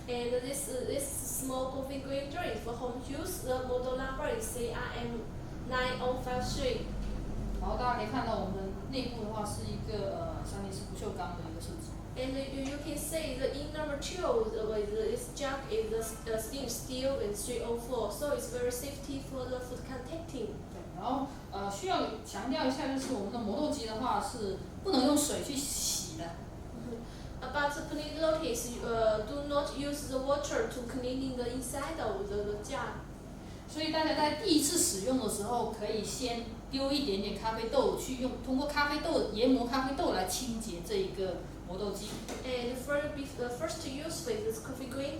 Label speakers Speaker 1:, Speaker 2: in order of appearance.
Speaker 1: And this small coffee green drink for home use. The model number is CRM9053.
Speaker 2: 然后大家可以看到我们的内部的话是一个相当于是不锈钢的一个设计。
Speaker 1: And you can see the inner material with this jug is the stainless steel and 304, so it's very safety for the food contacting.
Speaker 2: 对，然后需要强调一下，就是我们的磨豆机的话是不能用水去洗的。
Speaker 1: But please notice, do not use the water to cleaning the inside of the jug.
Speaker 2: 所以大家在第一次使用的时候，可以先丢一点点咖啡豆去用，通过咖啡豆研磨咖啡豆来清洁这一个磨豆机。
Speaker 1: And for the first use with this coffee green